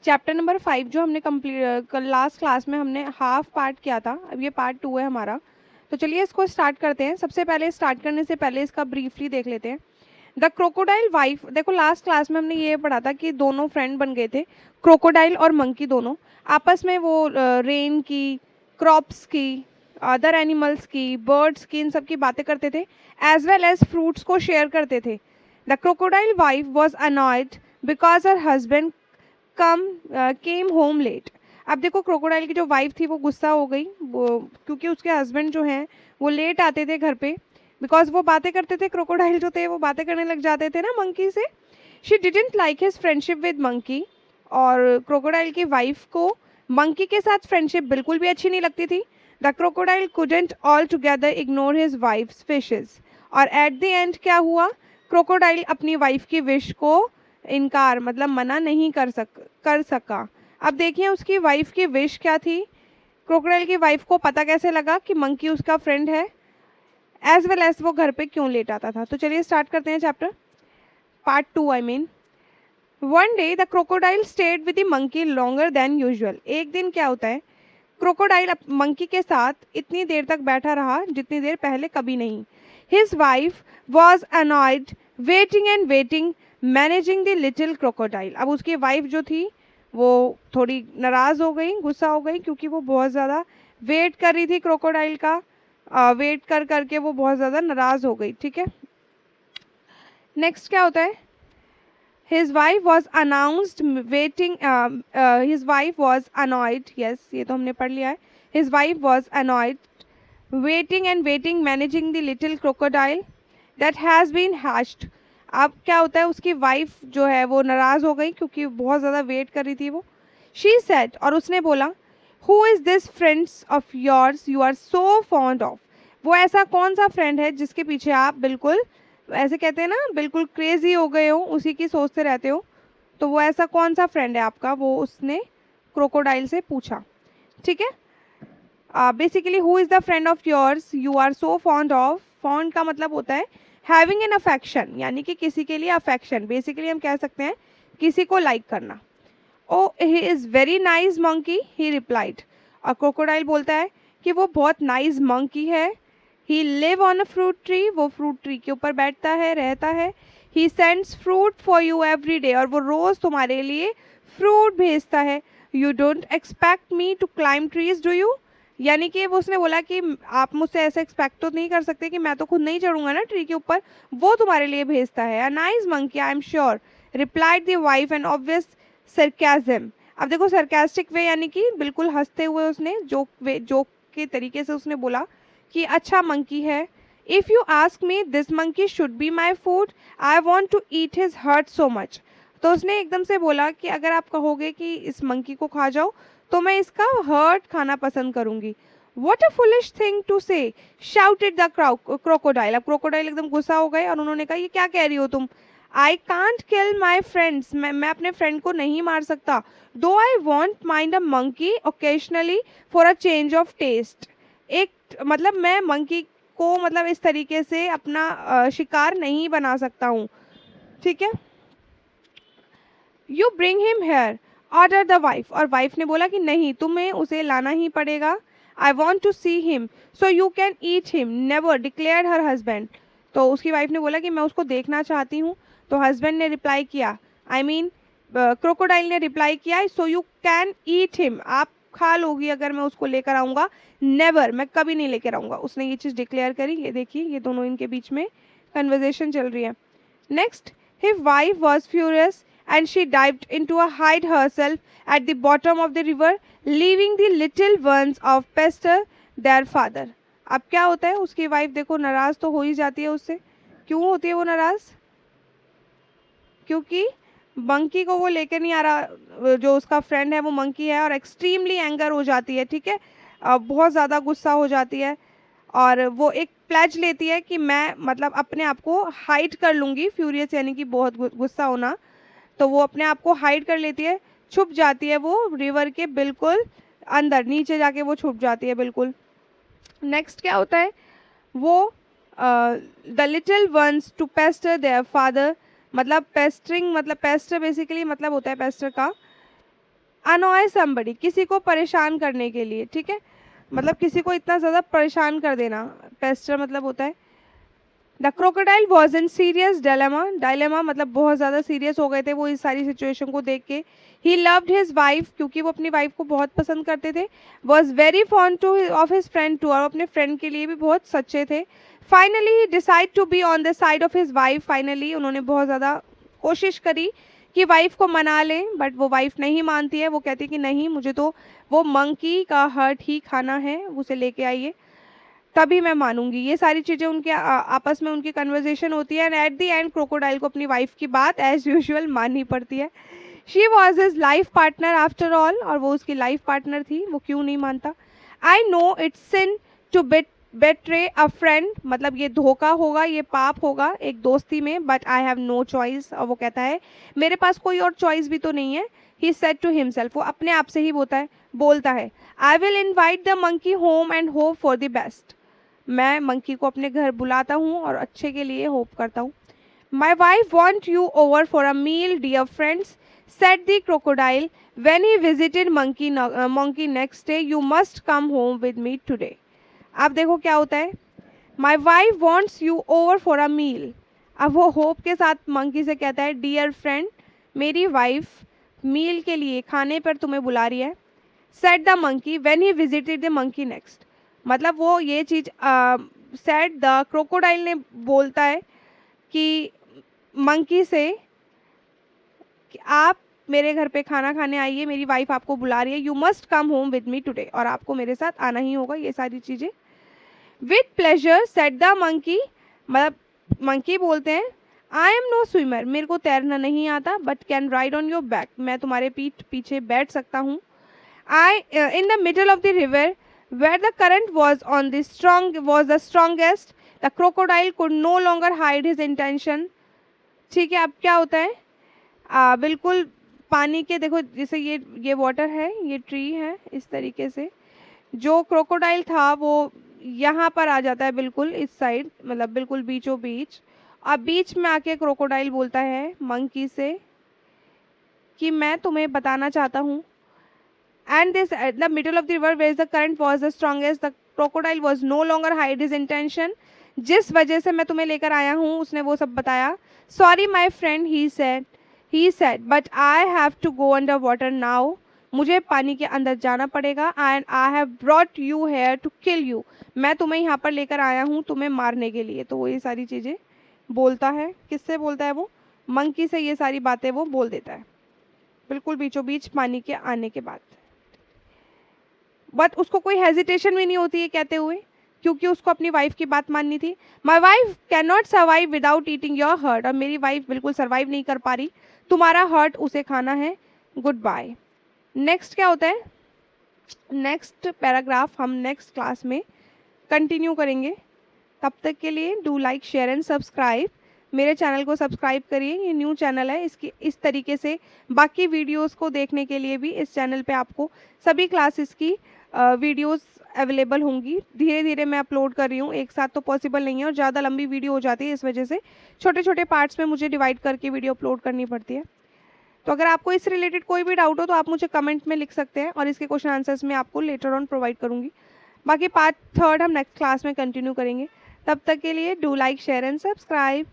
Chapter number 5 जो हमने complete last class में हमने हाफ पार्ट किया था, अब ये पार्ट 2 है हमारा। तो चलिए इसको स्टार्ट करते हैं। सबसे पहले स्टार्ट करने से पहले इसका ब्रीफली देख लेते हैं। द क्रोकोडाइल वाइफ, देखो लास्ट क्लास में हमने ये पढ़ा था कि दोनों फ्रेंड बन गए थे, क्रोकोडाइल और मंकी दोनों आपस में वो रेन की, क्रॉप्स की, अदर एनिमल्स की, बर्ड्स की, इन सब की बातें करते थे, एज वेल एज फ्रूट्स को शेयर करते थे। The crocodile wife was annoyed because her husband came home late. अब देखो क्रोकोडाइल की जो वाइफ थी वो गुस्सा हो गई, वो क्योंकि उसके हस्बैंड जो हैं वो लेट आते थे घर पे, बिकॉज वो बातें करते थे, क्रोकोडाइल जो थे वो बातें करने लग जाते थे ना मंकी से। She didn't like his friendship with monkey, और क्रोकोडाइल की वाइफ को मंकी के साथ फ्रेंडशिप बिल्कुल भी अच्छी नहीं लगती थी। The crocodile couldn't all together ignore his wives fishes, और एट द एंड क्या हुआ, क्रोकोडाइल अपनी वाइफ की विश को इनकार मतलब मना नहीं कर सका। अब देखिए उसकी वाइफ की विश क्या थी। क्रोकोडाइल की वाइफ को पता कैसे लगा कि मंकी उसका फ्रेंड है, एज वेल एज वो घर पे क्यों लेट आता था। तो चलिए स्टार्ट करते हैं chapter part 2 I mean. One day the crocodile stayed with the monkey longer than usual. एक दिन क्या होता है, क्रोकोडाइल मंकी के साथ इतनी देर तक बैठा रहा जितनी देर पहले कभी नहीं। His wife was annoyed waiting and waiting managing the little crocodile. अब उसकी वाइफ जो थी वो थोड़ी नाराज़ हो गई, गुस्सा हो गई, क्योंकि वो बहुत ज़्यादा वेट कर रही थी क्रोकोडाइल का। वेट कर करके वो बहुत ज़्यादा नाराज़ हो गई। ठीक है, नेक्स्ट क्या होता है, his wife was announced waiting his wife was annoyed, yes ये तो हमने पढ़ लिया है। his wife was annoyed waiting and waiting managing the little crocodile that has been hatched। अब क्या होता है, उसकी वाइफ जो है वो नाराज़ हो गई क्योंकि बहुत ज़्यादा वेट कर रही थी वो। she said, और उसने बोला, who is this friends of yours you are so fond of। वो ऐसा कौन सा फ्रेंड है जिसके पीछे आप बिल्कुल ऐसे कहते हैं ना, बिल्कुल क्रेजी हो गए हो, उसी की सोचते रहते हो। तो वो ऐसा कौन सा फ्रेंड है आपका, वो उसने क्रोकोडाइल से पूछा। ठीक है, basically who is the friend of yours you are so fond of. Fond का मतलब होता है हैविंग एन अफेक्शन, यानी कि किसी के लिए अफेक्शन, बेसिकली हम कह सकते हैं किसी को लाइक करना। Oh he is very nice monkey he replied. और क्रोकोडाइल बोलता है कि वो बहुत नाइस मंकी है। He live on a fruit tree, वो फ्रूट ट्री के ऊपर बैठता है, रहता है। He sends fruit for you every day, और वो रोज़ तुम्हारे लिए फ्रूट भेजता है। You don't expect me to climb trees do you, यानी कि वो उसने बोला कि आप मुझसे ऐसे एक्सपेक्ट तो नहीं कर सकते कि मैं तो खुद नहीं चढ़ूंगा ना ट्री के ऊपर, वो तुम्हारे लिए भेजता है। A nice monkey I am sure replied the wife and obvious sarcasm. अब देखो सरकास्टिक वे, यानी कि बिल्कुल हंसते हुए उसने जोक के तरीके से उसने बोला कि अच्छा मंकी है। If you ask me this monkey should be my food, I want to eat his heart so much. तो उसने एकदम से बोला कि अगर आप कहोगे कि इस मंकी को खा जाओ तो मैं इसका हर्ट खाना पसंद करूंगी। What a foolish thing to say shouted the crocodile. अब क्रोकोडाइल एकदम गुस्सा हो गए और उन्होंने कहा ये क्या कह रही हो तुम, I can't kill my friends, मैं अपने फ्रेंड को नहीं मार सकता। Though I won't mind a monkey occasionally for a change of taste. एक मतलब मैं मंकी को मतलब इस तरीके से अपना शिकार नहीं बना सकता हूँ। ठीक है, you bring him here ordered the wife, और वाइफ ने बोला कि नहीं तुम्हें उसे लाना ही पड़ेगा। I want to see him so you can eat him never declared her husband. तो उसकी वाइफ ने बोला कि मैं उसको देखना चाहती हूँ। तो हस्बैंड ने रिप्लाई किया, आई मीन क्रोकोडाइल ने रिप्लाई किया, सो यू कैन ईट हिम, आप खा लोगी अगर मैं उसको लेकर आऊँगा, नेवर, मैं कभी नहीं लेकर आऊँगा। उसने ये चीज़ डिक्लेयर करी। ये देखिए ये दोनों इनके बीच में कन्वर्जेशन चल रही है। Next, his wife was furious and she dived into a hide herself at the bottom of the river, leaving the little ones of pester their father। अब क्या होता है, उसकी वाइफ देखो नाराज तो हो ही जाती है उससे। क्यों होती है वो नाराज, क्योंकि मंकी को वो लेकर नहीं आ रहा, जो उसका फ्रेंड है वो मंकी है, और एक्सट्रीमली एंगर हो जाती है। ठीक है, बहुत ज़्यादा गुस्सा हो जाती है, और वो एक प्लेज लेती है कि मैं मतलब अपने आप को हाइड कर लूँगी। फ्यूरियस यानी कि बहुत गुस्सा होना, तो वो अपने आप को हाइड कर लेती है, छुप जाती है वो रिवर के बिल्कुल अंदर, नीचे जाके वो छुप जाती है बिल्कुल। नेक्स्ट क्या होता है, वो the little ones to pester their father, मतलब पेस्टरिंग, मतलब पेस्टर बेसिकली मतलब होता है पेस्टर का अनॉय समबडी, किसी को परेशान करने के लिए, ठीक है, मतलब किसी को इतना ज़्यादा परेशान कर देना, पेस्टर मतलब होता है। The crocodile was in serious dilemma, dilemma मतलब बहुत ज़्यादा सीरियस हो गए थे वो इस सारी सिचुएशन को देख के। ही लव्ड हिज वाइफ, क्योंकि वो अपनी वाइफ को बहुत पसंद करते थे। Was very fond too of his friend too, और अपने फ्रेंड के लिए भी बहुत सच्चे थे। Finally he decide to be on the side of his wife, finally उन्होंने बहुत ज़्यादा कोशिश करी कि वाइफ को मना लें, बट वो वाइफ नहीं मानती है। वो कहती है कि नहीं, मुझे तो वो मंकी का हर्ट ही खाना है, उसे लेके आइए तभी मैं मानूंगी। ये सारी चीज़ें उनके आपस में उनकी कन्वर्जेशन होती है, and at the end crocodile को अपनी वाइफ की बात एज यूजुअल माननी पड़ती है। She was his life partner after all, और वो उसकी लाइफ पार्टनर थी, वो क्यों नहीं मानता। I know it's sin to betray a friend, मतलब ये धोखा होगा, ये पाप होगा एक दोस्ती में, but I have no choice, और वो कहता है मेरे पास कोई और चॉइस भी तो नहीं है। ही सेड टू हिमसेल्फ, वो अपने आप से ही बोलता है I will invite the monkey home and hope for the best, मैं मंकी को अपने घर बुलाता हूँ और अच्छे के लिए होप करता हूँ। My wife want you over for a meal dear friends, said the crocodile when he visited monkey next day, you must come home with me today. अब देखो क्या होता है, my wife wants you over for a meal, अब वो hope के साथ monkey से कहता है डियर फ्रेंड, मेरी वाइफ मील के लिए खाने पर तुम्हें बुला रही है। Said the monkey when he visited the monkey next, मतलब वो ये चीज़ सेड द क्रोकोडाइल ने बोलता है कि मंकी से कि आप मेरे घर पे खाना खाने आइए, मेरी वाइफ आपको बुला रही है, you must come home with me today, और आपको मेरे साथ आना ही होगा, ये सारी चीज़ें। With pleasure said the monkey, मतलब मंकी बोलते हैं आई एम नो स्विमर, मेरे को तैरना नहीं आता, but can ride on your back, मैं तुम्हारे पीठ पीछे बैठ सकता हूँ। I in the middle of the river where the current was the strongest, the crocodile could no longer hide his intention। ठीक है, अब क्या होता है, बिल्कुल पानी के, देखो जैसे ये वाटर है, ये ट्री है, इस तरीके से जो क्रोकोडाइल था वो यहाँ पर आ जाता है, बिल्कुल इस साइड, मतलब बिल्कुल बीचों बीच। अब बीच में आके क्रोकोडाइल बोलता है मंकी से कि मैं तुम्हें बताना चाहता हूँ, and this at the middle of the river where the current was the strongest, the crocodile was no longer hide his intention, जिस वजह से मैं तुम्हें लेकर आया हूँ उसने वो सब बताया। Sorry my friend, he said but I have to go under water now, मुझे पानी के अंदर जाना पड़ेगा, and I have brought you here to kill you, मैं तुम्हें यहाँ पर लेकर आया हूँ तुम्हें मारने के लिए। तो वो ये सारी चीज़ें बोलता है, किससे बोलता है वो, मंकी से ये सारी बातें वो बोल देता है, बिल्कुल बीचों बीच पानी के आने के बाद। बट उसको कोई हेजिटेशन भी नहीं होती है कहते हुए, क्योंकि उसको अपनी वाइफ की बात माननी थी। My wife can not survive without eating your heart, और मेरी वाइफ बिल्कुल सर्वाइव नहीं कर पा रही, तुम्हारा हर्ट उसे खाना है, गुड बाय। नेक्स्ट क्या होता है, नेक्स्ट पैराग्राफ हम नेक्स्ट क्लास में कंटिन्यू करेंगे। तब तक के लिए do like share and subscribe, मेरे चैनल को सब्सक्राइब करिए, ये न्यू चैनल है, इसकी इस तरीके से बाकी वीडियोस को देखने के लिए भी इस चैनल पे आपको सभी क्लासेस की वीडियोस अवेलेबल होंगी। धीरे धीरे मैं अपलोड कर रही हूँ, एक साथ तो पॉसिबल नहीं है और ज़्यादा लंबी वीडियो हो जाती है, इस वजह से छोटे छोटे पार्ट्स में मुझे डिवाइड करके वीडियो अपलोड करनी पड़ती है। तो अगर आपको इस रिलेटेड कोई भी डाउट हो तो आप मुझे कमेंट में लिख सकते हैं, और इसके क्वेश्चन आंसर्स मैं आपको लेटर ऑन प्रोवाइड करूँगी। बाकी पार्ट 3 हम नेक्स्ट क्लास में कंटिन्यू करेंगे। तब तक के लिए do like share and subscribe.